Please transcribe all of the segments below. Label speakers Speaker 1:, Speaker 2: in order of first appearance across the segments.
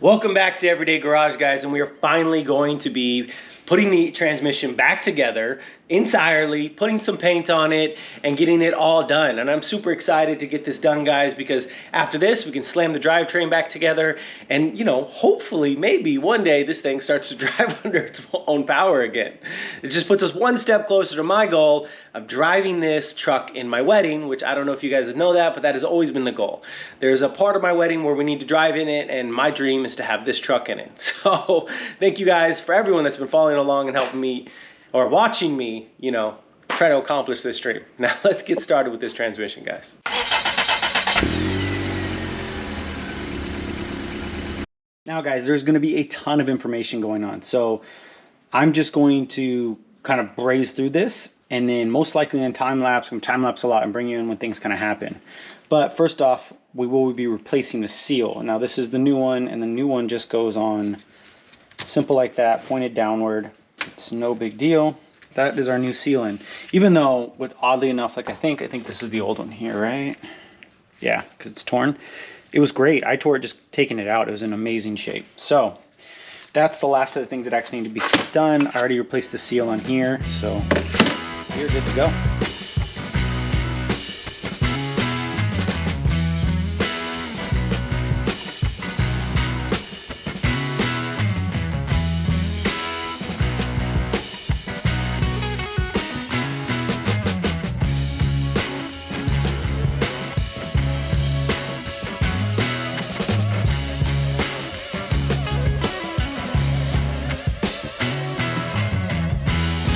Speaker 1: Welcome back to Everyday Garage, guys, and we are finally going to be putting the transmission back together entirely, putting some paint on it, and getting it all done. And I'm super excited to get this done, guys, because after this, we can slam the drivetrain back together, and, you know, hopefully, maybe one day this thing starts to drive under its own power again. It just puts us one step closer to my goal of driving this truck in my wedding, which I don't know if you guys know that, but that has always been the goal. There's a part of my wedding where we need to drive in it, and my dream is to have this truck in it. So thank you guys for everyone that's been following along and helping me, or watching me, you know, try to accomplish this dream. Now let's get started with this transmission, guys. Now guys, there's going to be a ton of information going on, so I'm just going to kind of braze through this, and then most likely in time-lapse, I'm time-lapse a lot and bring you in when things kind of happen. But first off, we will be replacing the seal. Now this is the new one, and the new one just goes on simple like that, pointed downward. It's no big deal. That is our new sealant. Even though, with oddly enough, like I think this is the old one here, right? Yeah, because it's torn. It was great. I tore it just taking it out. It was in amazing shape. So that's the last of the things that actually need to be done. I already replaced the seal on here, so we're good to go.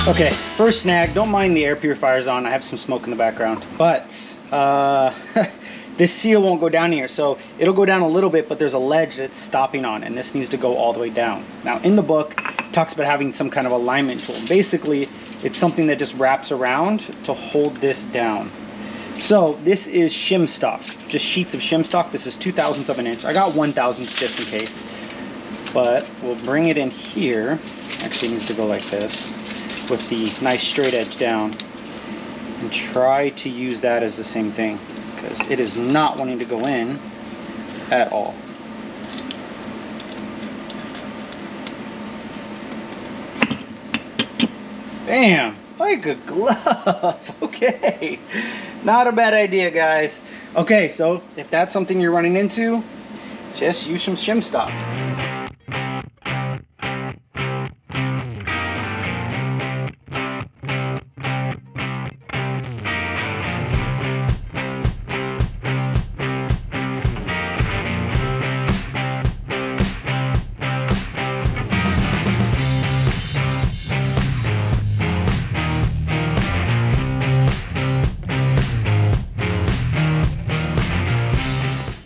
Speaker 1: Okay, first snag, don't mind the air purifiers on. I have some smoke in the background, but this seal won't go down here. So it'll go down a little bit, but there's a ledge that's stopping on, and this needs to go all the way down. Now in the book, it talks about having some kind of alignment tool. Basically, it's something that just wraps around to hold this down. So this is shim stock, just sheets of shim stock. This is 2/1000 of an inch. I got 1/1000 just in case, but we'll bring it in here. Actually, it needs to go like this, with the nice straight edge down, and try to use that as the same thing, because it is not wanting to go in at all. Bam! Like a glove. Okay, not a bad idea, guys. Okay, so if that's something you're running into, just use some shim stock.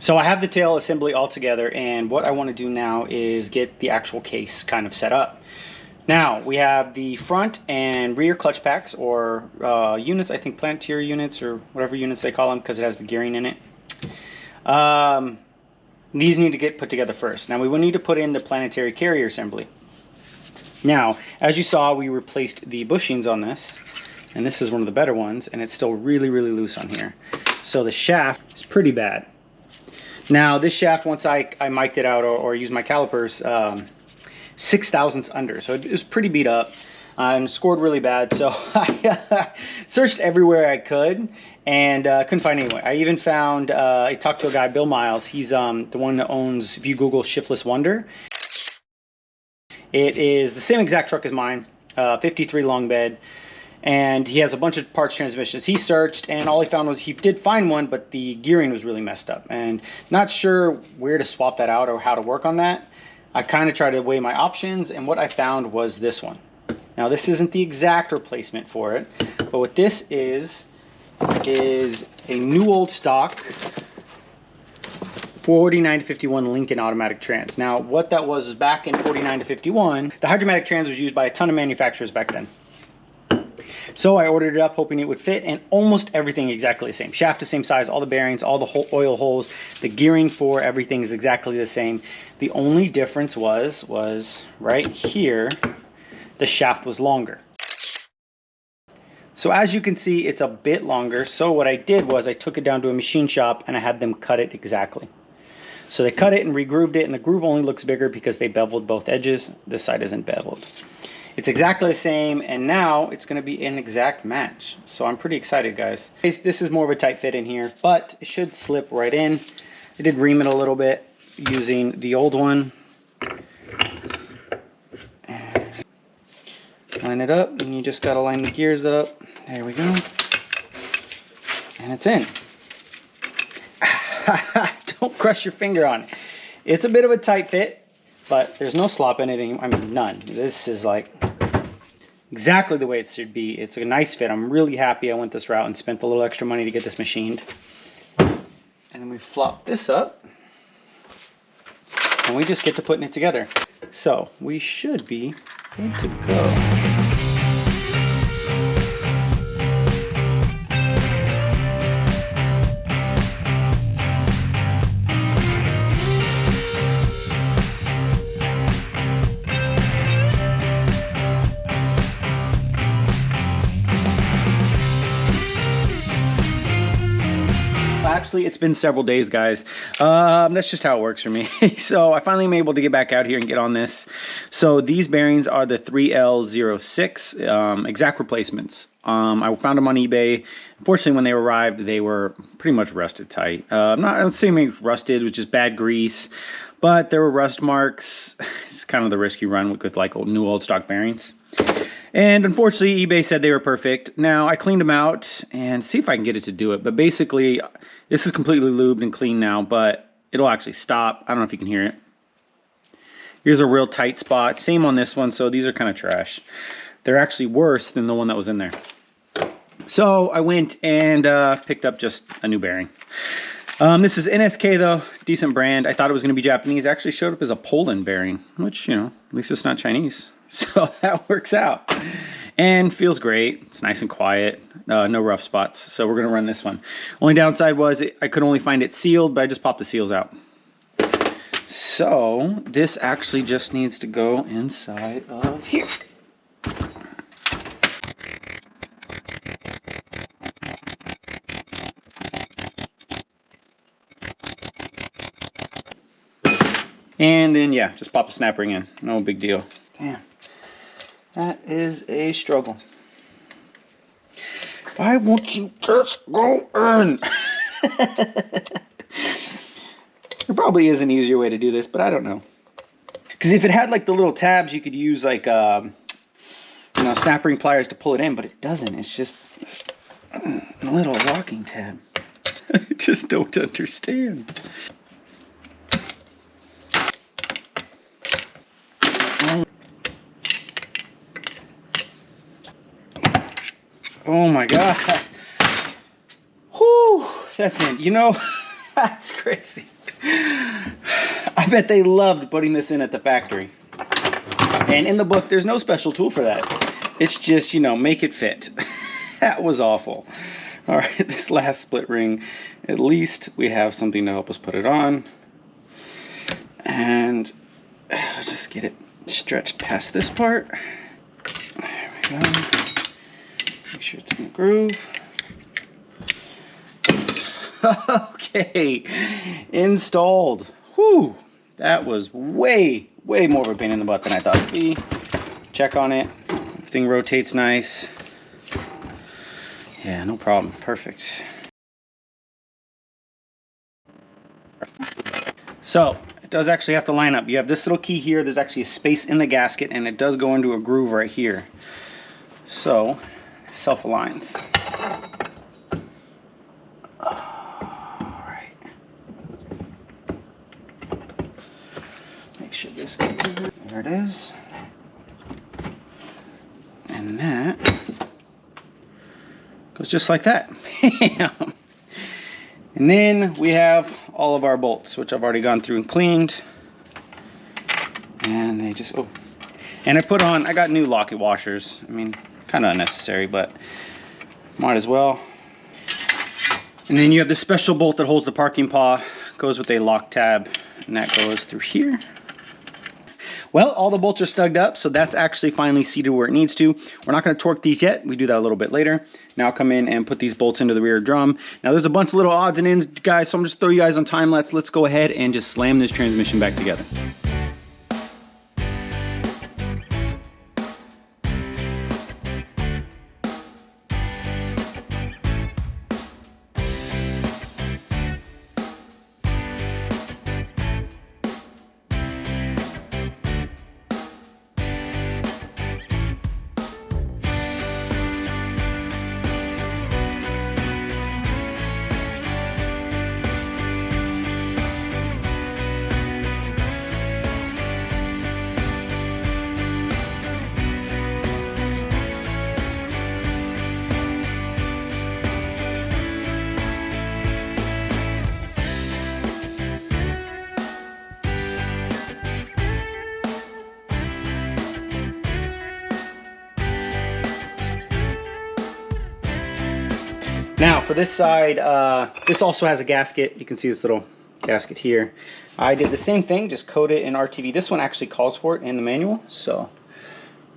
Speaker 1: So I have the tail assembly all together, and what I want to do now is get the actual case kind of set up. Now we have the front and rear clutch packs, or units, I think Planetary units, or whatever units they call them, because it has the gearing in it. These need to get put together first. Now we will need to put in the Planetary carrier assembly. Now, as you saw, we replaced the bushings on this, and this is one of the better ones, and it's still really, really loose on here. So the shaft is pretty bad. Now this shaft, once I mic'd it out or used my calipers, 6/1000 under, so it was pretty beat up and scored really bad. So I searched everywhere I could and couldn't find anywhere. I even found, I talked to a guy, Bill Miles. He's the one that owns, if you Google Shiftless Wonder, it is the same exact truck as mine, 53 long bed. And he has a bunch of parts transmissions. He searched, and all he found was he did find one, but the gearing was really messed up. And not sure where to swap that out or how to work on that. I kind of tried to weigh my options, and what I found was this one. Now this isn't the exact replacement for it, but what this is a new old stock 49 to 51 Lincoln automatic trans. Now what that was back in 49 to 51, the Hydra-Matic trans was used by a ton of manufacturers back then. So I ordered it up hoping it would fit, and almost everything exactly the same. Shaft the same size, all the bearings, all the oil holes, the gearing for everything is exactly the same. The only difference was right here, the shaft was longer. So as you can see, it's a bit longer. So what I did was I took it down to a machine shop and I had them cut it exactly.
Speaker 2: So they cut it and regrooved it, and the groove only looks bigger because they beveled both edges. This side isn't beveled. It's exactly the same, and now it's going to be an exact match. So I'm pretty excited, guys. This is more of a tight fit in here, but it should slip right in. I did ream it a little bit using the old one. Line it up, and you just got to line the gears up. There we go. And it's in. Don't crush your finger on it. It's a bit of a tight fit, but there's no slop in it anymore. I mean, none. This is like exactly the way it should be. It's a nice fit. I'm really happy I went this route and spent a little extra money to get this machined. And then we flop this up, and we just get to putting it together. So we should be good to go. Actually, it's been several days, guys. That's just how it works for me. So I finally am able to get back out here and get on this. So these bearings are the 3L06 exact replacements. I found them on eBay. Unfortunately, when they arrived, they were pretty much rusted tight. I don't say maybe rusted, it was just bad grease, but there were rust marks. It's kind of the risk you run with like new old stock bearings. And unfortunately, eBay said they were perfect. Now, I cleaned them out and see if I can get it to do it. But basically, this is completely lubed and clean now, but it'll actually stop. I don't know if you can hear it. Here's a real tight spot. Same on this one, so these are kind of trash. They're actually worse than the one that was in there. So I went and picked up just a new bearing. This is NSK though, decent brand. I thought it was going to be Japanese. It actually showed up as a Poland bearing, which, you know, at least it's not Chinese. So that works out and feels great. It's nice and quiet, no rough spots. So we're going to run this one. Only downside was I could only find it sealed, but I just popped the seals out. So this actually just needs to go inside of here. And then, yeah, just pop the snap ring in. No big deal. Damn. That is a struggle. Why won't you just go in? There probably is an easier way to do this, but I don't know. Because if it had like the little tabs, you could use like, you know, snap ring pliers to pull it in, but it doesn't. It's just this little locking tab. I just don't understand. Oh my God. Whew, that's it. You know, that's crazy. I bet they loved putting this in at the factory. And in the book, there's no special tool for that. It's just, you know, make it fit. That was awful. All right, this last split ring, at least we have something to help us put it on. And I'll just get it stretched past this part. There we go. Make sure it's in the groove. Okay, installed. Whew, that was way more of a pain in the butt than I thought it'd be. Check on it. Everything rotates nice. Yeah, no problem. Perfect. So, it does actually have to line up. You have this little key here. There's actually a space in the gasket, and it does go into a groove right here. So, self-aligns. Alright. Make sure this gets in. There it is. And that goes just like that. And then we have all of our bolts, which I've already gone through and cleaned. And they just, oh. And I got new locket washers. I mean, kind of unnecessary, but might as well. And then you have this special bolt that holds the parking paw, goes with a lock tab, and that goes through here. Well, all the bolts are stugged up, so that's actually finally seated where it needs to. We're not going to torque these yet. We do that a little bit later. Now I'll come in and put these bolts into the rear drum. Now there's a bunch of little odds and ends, guys, so I'm just throw you guys on time lapse. Let's go ahead and just slam this transmission back together. Now for this side, this also has a gasket. You can see this little gasket here. I did the same thing, just coat it in RTV. This one actually calls for it in the manual, so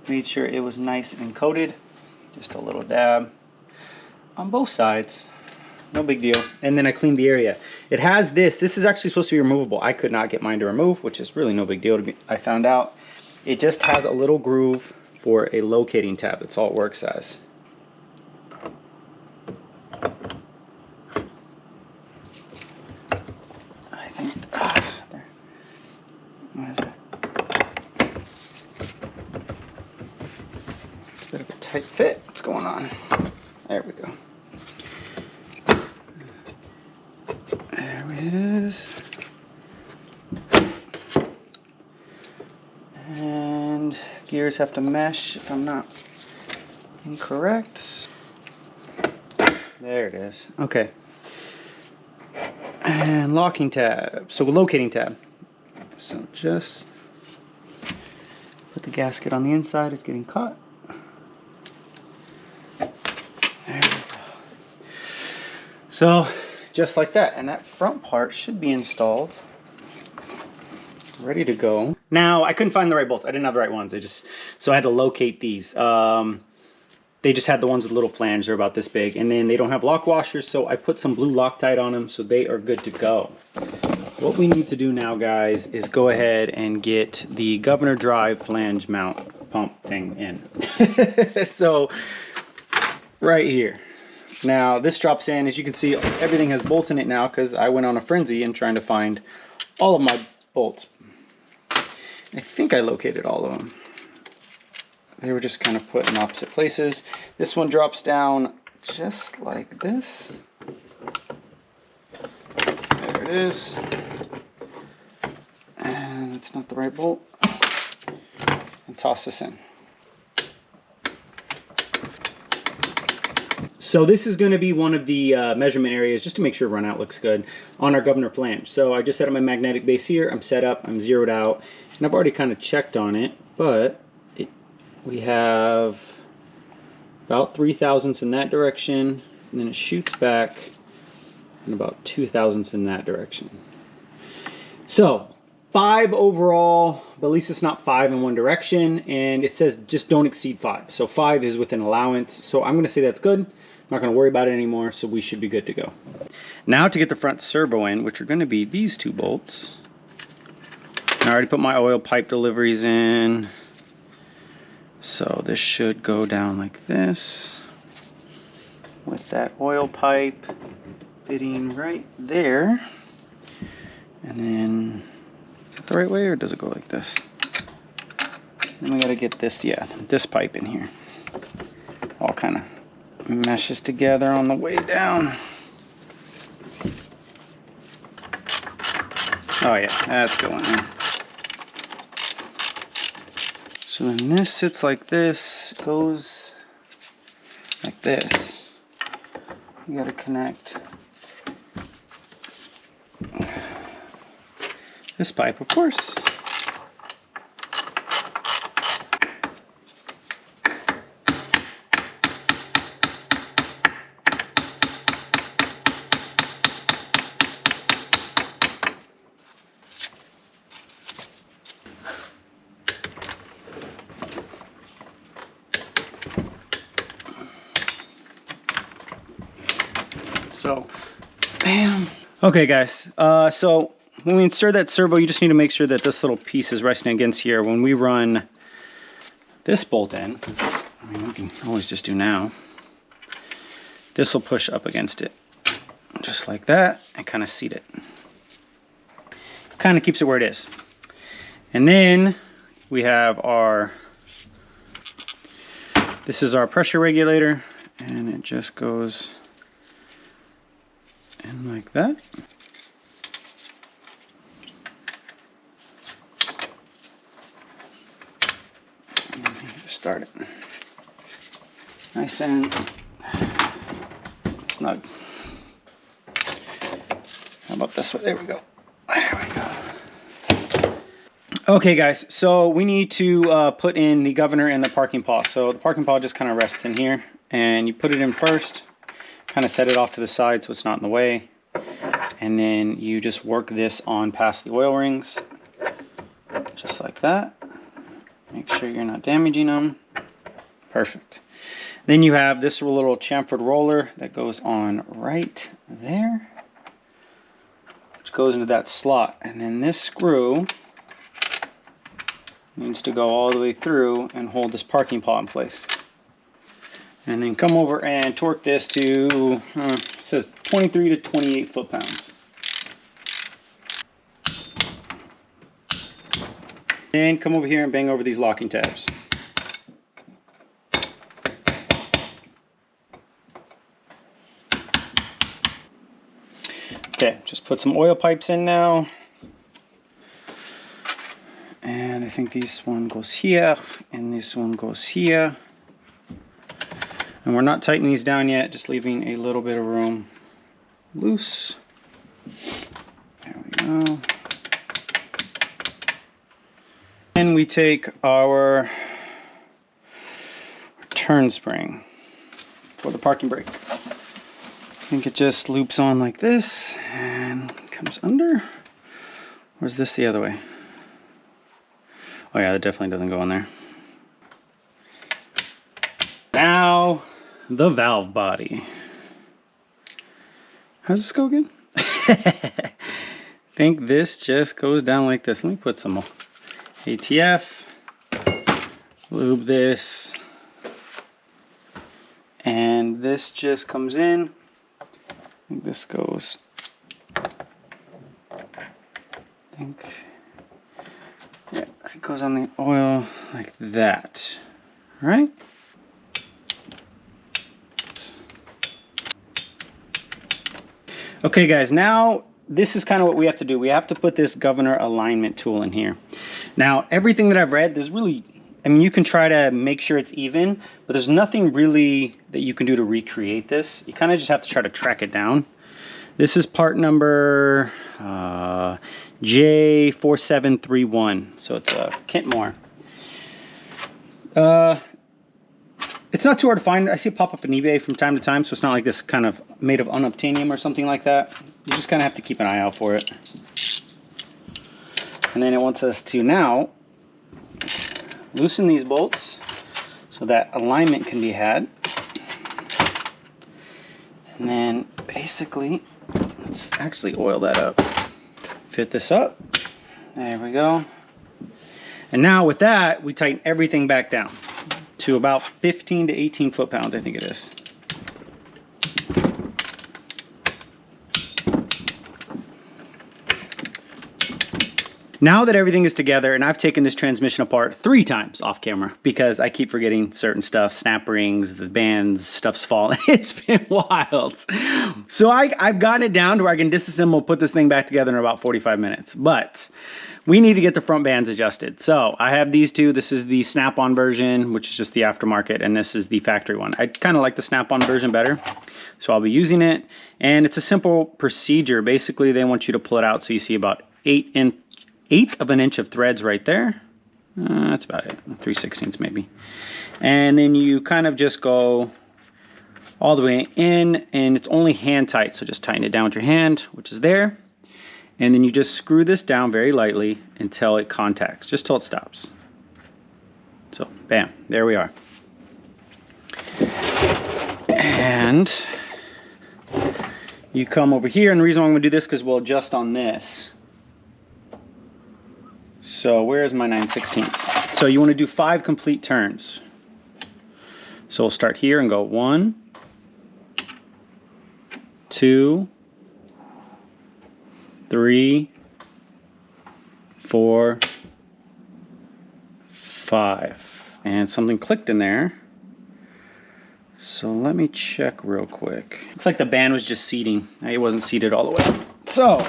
Speaker 2: made sure it was nice and coated. Just a little dab on both sides. No big deal. And then I cleaned the area. It has this. This is actually supposed to be removable. I could not get mine to remove, which is really no big deal to me. I found out it just has a little groove for a locating tab. That's all it works as. I think there. What is that? Bit of a tight fit. What's going on? There we go. There it is. And gears have to mesh if I'm not incorrect. There it is. Okay. And locking tab. So locating tab. So just put the gasket on the inside. It's getting caught. There we go. So just like that. And that front part should be installed. Ready to go. Now I couldn't find the right bolts. I didn't have the right ones. So I had to locate these. They just had the ones with little flange. They're about this big. And then they don't have lock washers, so I put some blue Loctite on them, so they are good to go. What we need to do now, guys, is go ahead and get the governor drive flange mount pump thing in. So, right here. Now, this drops in. As you can see, everything has bolts in it now because I went on a frenzy and trying to find all of my bolts. I think I located all of them. They were just kind of put in opposite places. This one drops down just like this. There it is. And it's not the right bolt. And toss this in. So this is going to be one of the measurement areas, just to make sure runout looks good, on our governor flange. So I just set up my magnetic base here. I'm set up. I'm zeroed out. And I've already kind of checked on it, but we have about 3 thousandths in that direction, and then it shoots back and about 2 thousandths in that direction. So 5 overall, but at least it's not 5 in one direction, and it says just don't exceed 5. So 5 is within allowance, so I'm going to say that's good. I'm not going to worry about it anymore, so we should be good to go. Now to get the front servo in, which are going to be these 2 bolts. I already put my oil pipe deliveries in. So this should go down like this with that oil pipe fitting right there. And then, is that the right way or does it go like this? Then we gotta get this, yeah, this pipe in here. All kind of meshes together on the way down. Oh yeah, that's going in. So then this sits like this, goes like this. You gotta connect this pipe, of course. So, bam. Okay, guys. So when we insert that servo, you just need to make sure that this little piece is resting against here. When we run this bolt in, I mean, we can always just do now. This will push up against it, just like that, and kind of seat it. Kind of keeps it where it is. And then we have our, this is our pressure regulator, and it just goes in like that. Just start it. Nice and snug. How about this one? There we go. There we go. Okay, guys, so we need to put in the governor and the parking paw. So the parking paw just kind of rests in here, and you put it in first, kind of set it off to the side so it's not in the way, and then you just work this on past the oil rings, just like that. Make sure you're not damaging them. Perfect. Then you have this little chamfered roller that goes on right there, which goes into that slot, and then this screw needs to go all the way through and hold this parking paw in place. And then come over and torque this to, it says 23 to 28 foot-pounds. Then come over here and bang over these locking tabs. Okay, just put some oil pipes in now. And I think this one goes here, and this one goes here. And we're not tightening these down yet, just leaving a little bit of room loose. There we go. And we take our turn spring for the parking brake. I think it just loops on like this and comes under. Or is this the other way? Oh yeah, that definitely doesn't go in there. Now, the valve body. How does this go again? I think this just goes down like this. Let me put some ATF, lube this, and this just comes in. I think this goes, yeah, it goes on the oil like that, right? Okay guys, now this is kind of what we have to do. We have to put this governor alignment tool in here. Now, everything that I've read, there's really, I mean, you can try to make sure it's even, but there's nothing really that you can do to recreate this. You kind of just have to try to track it down. This is part number J4731, so it's a Kentmore. It's not too hard to find. I see it pop up on eBay from time to time, so it's not like this kind of made of unobtainium or something like that. You just kind of have to keep an eye out for it. And then it wants us to now loosen these bolts so that alignment can be had. And then basically, let's actually oil that up. Fit this up. There we go. And now with that, we tighten everything back down to about 15 to 18 foot-pounds, I think it is. Now that everything is together, and I've taken this transmission apart 3 times off camera because I keep forgetting certain stuff, snap rings, the bands, stuff's falling. It's been wild. So I've gotten it down to where I can disassemble, put this thing back together in about 45 minutes. But we need to get the front bands adjusted. So I have these two. This is the snap-on version, which is just the aftermarket, and this is the factory one. I kind of like the snap-on version better, so I'll be using it. And it's a simple procedure. Basically, they want you to pull it out so you see about 1/8 of an inch of threads right there. That's about it, 3/16 maybe. And then you kind of just go all the way in, and it's only hand tight, so just tighten it down with your hand, which is there. And then you just screw this down very lightly until it contacts, just till it stops. So, bam, there we are. And You come over here, and the reason why I'm going to do this because we'll adjust on this. So where's my 9/16? So you want to do 5 complete turns. So we'll start here and go 1, 2, 3, 4, 5. And something clicked in there. So let me check real quick. Looks like the band was just seating. It wasn't seated all the way. So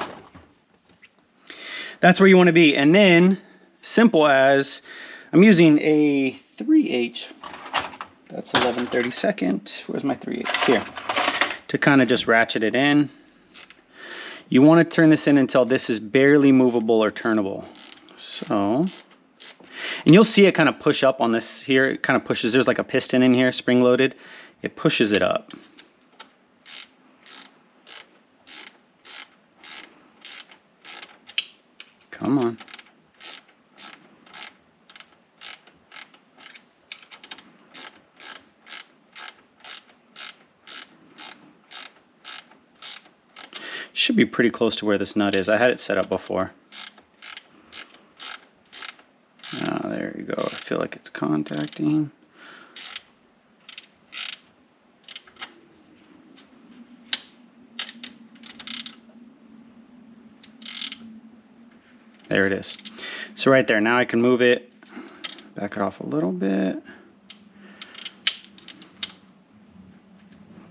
Speaker 2: that's where you want to be. And then, simple as, I'm using a 3/8. That's 11/32. Where's my 3/8? Here. To kind of just ratchet it in. You want to turn this in until this is barely movable or turnable. So, and you'll see it kind of push up on this here. It kind of pushes. There's like a piston in here, spring loaded. It pushes it up. Come on. Should be pretty close to where this nut is. I had it set up before. Ah, there you go. I feel like it's contacting. There it is. So right there, now I can move it, back it off a little bit.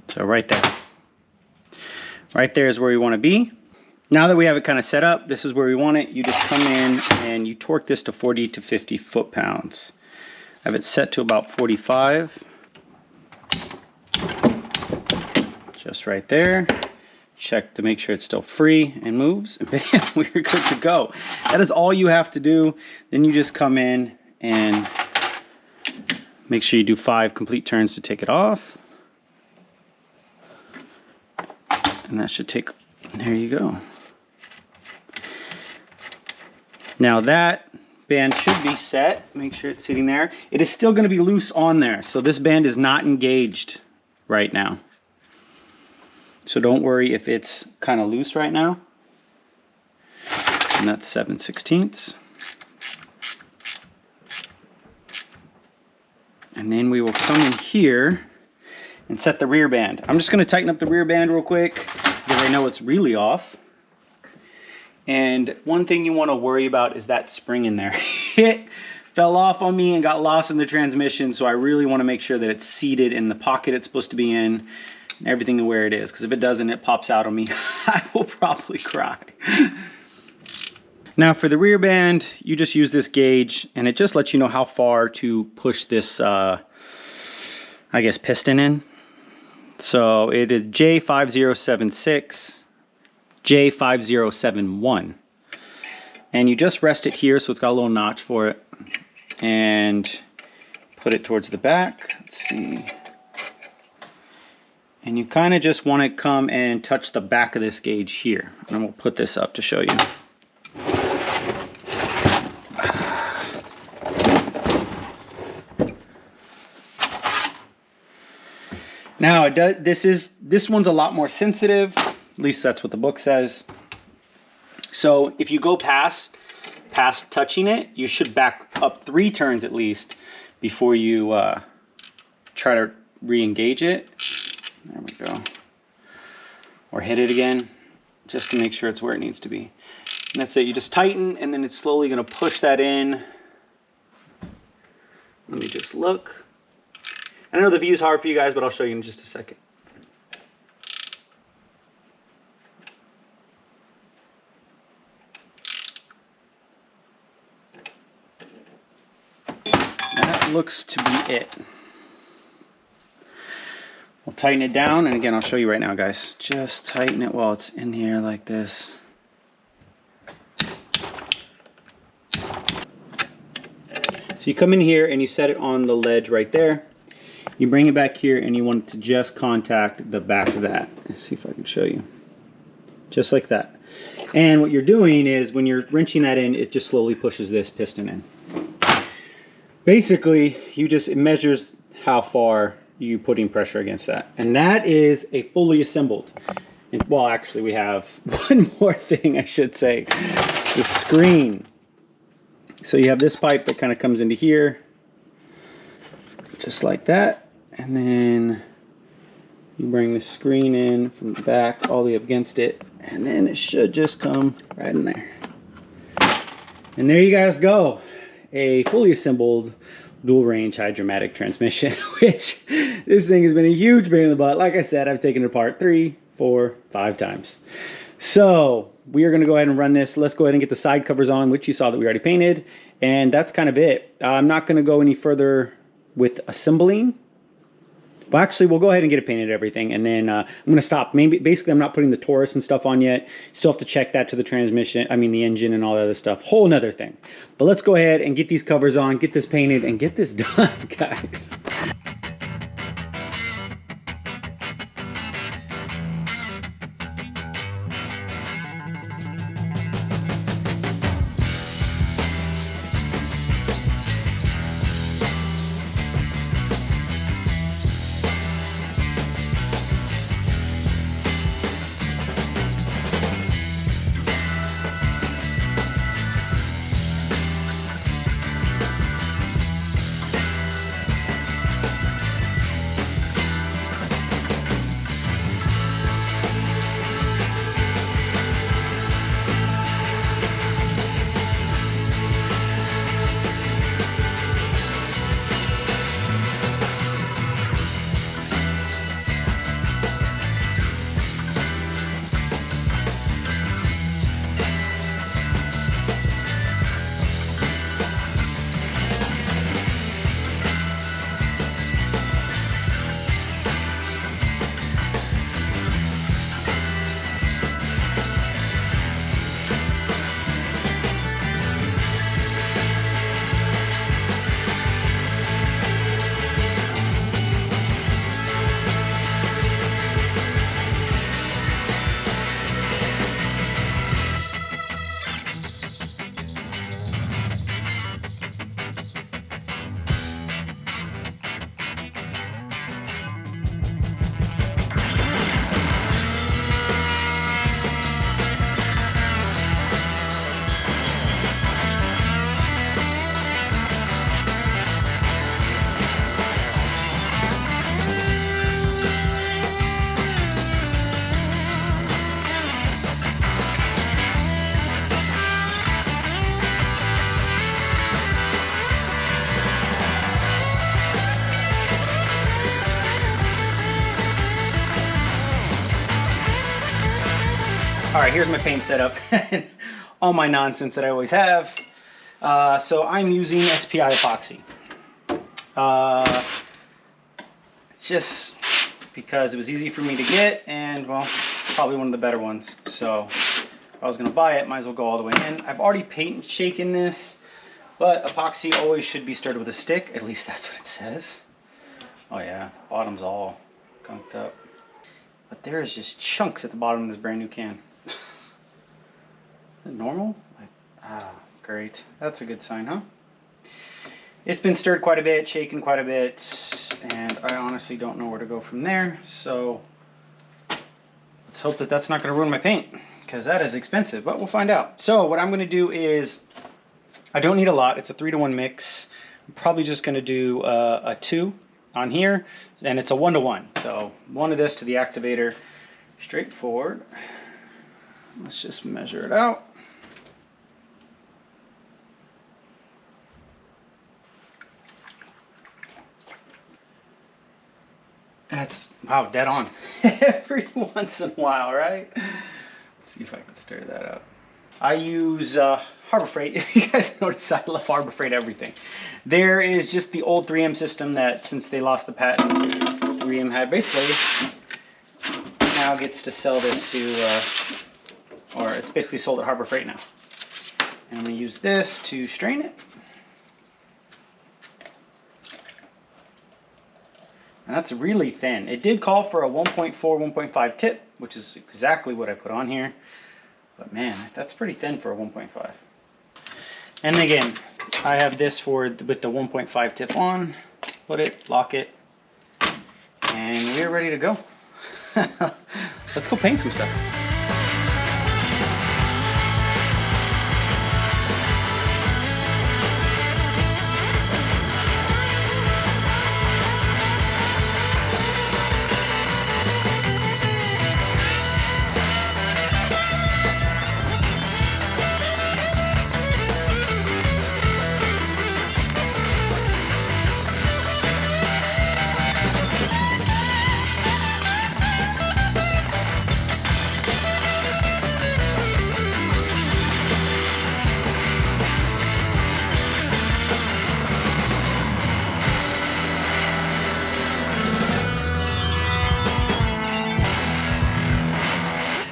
Speaker 2: So right there. Right there is where we want to be. Now that we have it kind of set up, this is where we want it. You just come in and you torque this to 40 to 50 foot-pounds. I have it set to about 45. Just right there. Check to make sure it's still free and moves. And bam, we're good to go. That is all you have to do. Then you just come in and make sure you do 5 complete turns to take it off. And that should take, there you go. Now that band should be set. Make sure it's sitting there. It is still going to be loose on there. So this band is not engaged right now. So don't worry if it's kind of loose right now. And that's 7/16. And then we will come in here and set the rear band. I'm just going to tighten up the rear band real quick because I know it's really off. And one thing you want to worry about is that spring in there. It fell off on me and got lost in the transmission, so I really want to make sure that it's seated in the pocket it's supposed to be in, and everything where it is, because if it doesn't, it pops out on me. I will probably cry. Now for the rear band, you just use this gauge, and it just lets you know how far to push this, I guess, piston in. So it is J5076, J5071. And you just rest it here, so it's got a little notch for it. And put it towards the back. Let's see. And you kind of just want to come and touch the back of this gauge here. And we'll put this up to show you. Now it does. This one's a lot more sensitive. At least that's what the book says. So if you go past touching it, you should back up 3 turns at least before you try to re-engage it. There we go. Or hit it again, just to make sure it's where it needs to be. And that's it. You just tighten, and then it's slowly going to push that in. Let me just look. I know the view is hard for you guys, but I'll show you in just a second. That looks to be it. We'll tighten it down, and again, I'll show you right now, guys. Just tighten it while it's in the air like this. So you come in here and you set it on the ledge right there. You bring it back here and you want it to just contact the back of that. Let's see if I can show you. Just like that. And what you're doing is when you're wrenching that in, it just slowly pushes this piston in. Basically, it measures how far you putting pressure against that. And that is a fully assembled. Well, actually, we have one more thing, I should say. The screen. So you have this pipe that kind of comes into here, just like that. And then you bring the screen in from the back all the way up against it. And then it should just come right in there. And there you guys go. A fully assembled Dual Range Hydra-Matic transmission, which this thing has been a huge pain in the butt. Like I said, I've taken it apart 3, 4, 5 times. So we are going to go ahead and run this. Let's go ahead and get the side covers on, which you saw that we already painted. And that's kind of it. I'm not going to go any further with assembling. Well, actually, we'll go ahead and get it painted everything, and then I'm going to stop. Basically, I'm not putting the Taurus and stuff on yet. Still have to check that to the transmission, the engine and all that other stuff. Whole nother thing. But let's go ahead and get these covers on, get this painted, and get this done, guys. All right, here's my paint setup. All my nonsense that I always have. So I'm using SPI epoxy. Just because it was easy for me to get, and well, probably one of the better ones. So if I was gonna buy it, might as well go all the way in. I've already paint shaken this, but epoxy always should be stirred with a stick. At least that's what it says. Oh yeah, bottom's all gunked up. But there's just chunks at the bottom of this brand new can. Is it normal? Great. That's a good sign, huh? It's been stirred quite a bit, shaken quite a bit, and I honestly don't know where to go from there. So let's hope that that's not going to ruin my paint, because that is expensive, but we'll find out. So what I'm going to do is, I don't need a lot. It's a 3-to-1 mix. I'm probably just going to do a 2 on here, and it's a 1-to-1. So 1 of this to the activator, straightforward. Let's just measure it out. That's, wow, dead on. Every once in a while, right? Let's see if I can stir that up. I use Harbor Freight. If you guys notice, I love Harbor Freight everything. There is just the old 3M system that, since they lost the patent, 3M had basically now gets to sell this to, or it's basically sold at Harbor Freight now. And I'm going to use this to strain it. And that's really thin. It did call for a 1.4, 1.5 tip, which is exactly what I put on here. But man, that's pretty thin for a 1.5. And again, I have this for with the 1.5 tip on. Put it, lock it, and we're ready to go. let's go paint some stuff.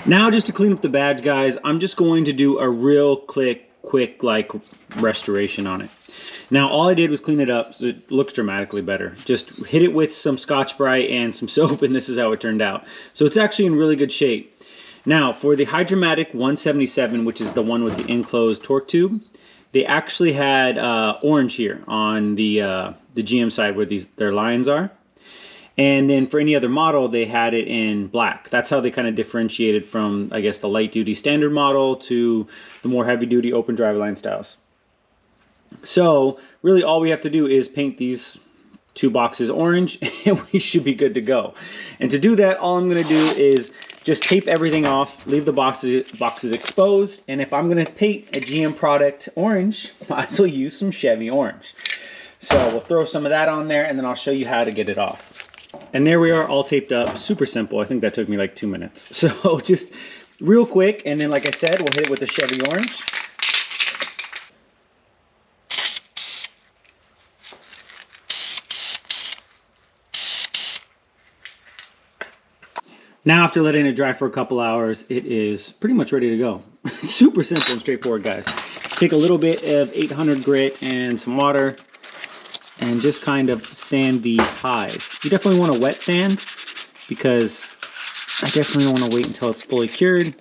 Speaker 2: Now, just to clean up the badge, guys, I'm just going to do a real quick like restoration on it. Now, all I did was clean it up so it looks dramatically better. Just hit it with some Scotch-Brite and some soap, and this is how it turned out. So it's actually in really good shape. Now, for the Hydra-Matic 177, which is the one with the enclosed torque tube, they actually had orange here on the GM side where their lines are. And then for any other model, they had it in black. That's how they kind of differentiated from, I guess, the light duty standard model to the more heavy duty open driveline styles. So really all we have to do is paint these two boxes orange and we should be good to go. And to do that, all I'm gonna do is just tape everything off, leave the boxes exposed. And if I'm gonna paint a GM product orange, I might as well use some Chevy orange. So we'll throw some of that on there and then I'll show you how to get it off. And there we are, all taped up. Super simple. I think that took me like 2 minutes. So just real quick, and then like I said, we'll hit it with the Chevy orange. Now, after letting it dry for a couple hours, it is pretty much ready to go. Super simple and straightforward, guys. Take a little bit of 800 grit and some water, and just kind of sand these highs. You definitely want to wet sand because I definitely don't want to wait until it's fully cured.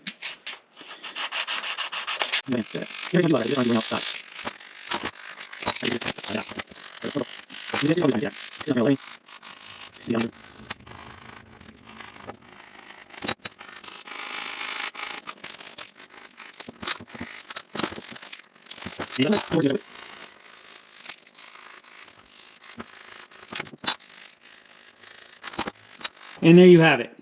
Speaker 2: And there you have it.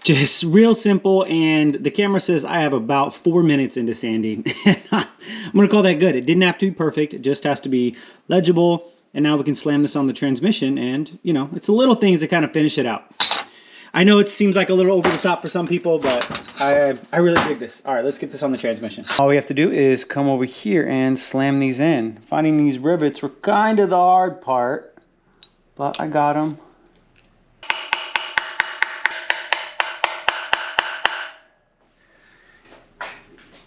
Speaker 2: Just real simple, and the camera says I have about 4 minutes into sanding. I'm gonna call that good. It didn't have to be perfect, it just has to be legible, and now we can slam this on the transmission, and you know, it's the little things that kind of finish it out. I know it seems like a little over the top for some people, but I really dig this. All right, let's get this on the transmission. All we have to do is come over here and slam these in. Finding these rivets were kind of the hard part, but I got them.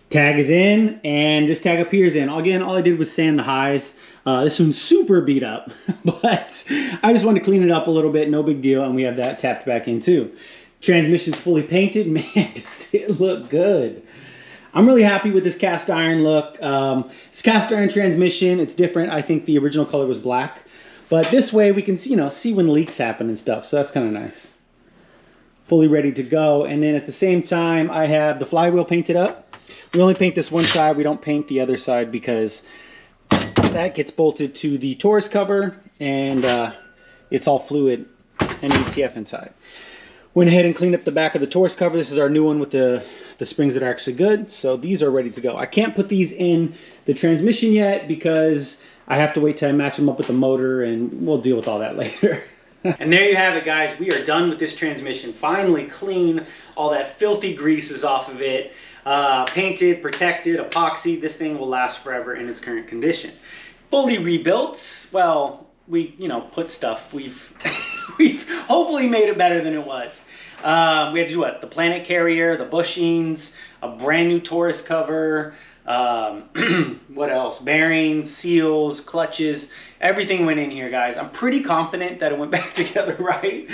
Speaker 2: Tag is in, and this tag up here is in. Again, all I did was sand the highs. This one's super beat up, but I just wanted to clean it up a little bit, no big deal, and we have that tapped back in too. Transmission's fully painted. Man, does it look good. I'm really happy with this cast iron look. It's cast iron transmission, it's different. I think the original color was black, but this way we can see, you know, see when leaks happen and stuff, so that's kind of nice. Fully ready to go, and then at the same time, I have the flywheel painted up. We only paint this one side, we don't paint the other side because that gets bolted to the Taurus cover and it's all fluid and ATF inside. Went ahead and cleaned up the back of the Taurus cover. This is our new one with the springs that are actually good. So these are ready to go. I can't put these in the transmission yet because I have to wait till I match them up with the motor, and we'll deal with all that later. And there you have it, guys. We are done with this transmission. Finally clean. All that filthy grease is off of it. Painted, protected, epoxy. This thing will last forever in its current condition. Fully rebuilt. Well, we, you know, put stuff. We've hopefully made it better than it was. We had to do what? The planet carrier, the bushings, a brand new Taurus cover. What else? Bearings, seals, clutches, everything went in here, guys. I'm pretty confident that it went back together right,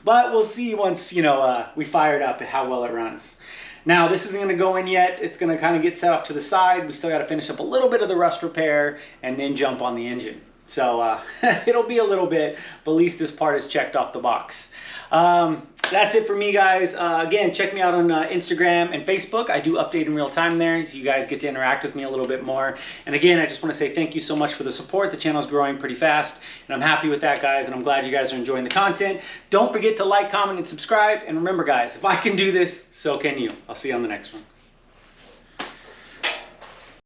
Speaker 2: but we'll see once, you know, we fire it up how well it runs. Now, this isn't going to go in yet. It's going to kind of get set off to the side. We still got to finish up a little bit of the rust repair and then jump on the engine.
Speaker 1: So it'll be a little bit, but at least this part is checked off the box. That's it for me, guys. Again, check me out on Instagram and Facebook. I do update in real time there, so you guys get to interact with me a little bit more. And again, I just want to say thank you so much for the support. The channel is growing pretty fast, and I'm happy with that, guys, and I'm glad you guys are enjoying the content. Don't forget to like, comment, and subscribe. And remember, guys, if I can do this, so can you. I'll see you on the next one.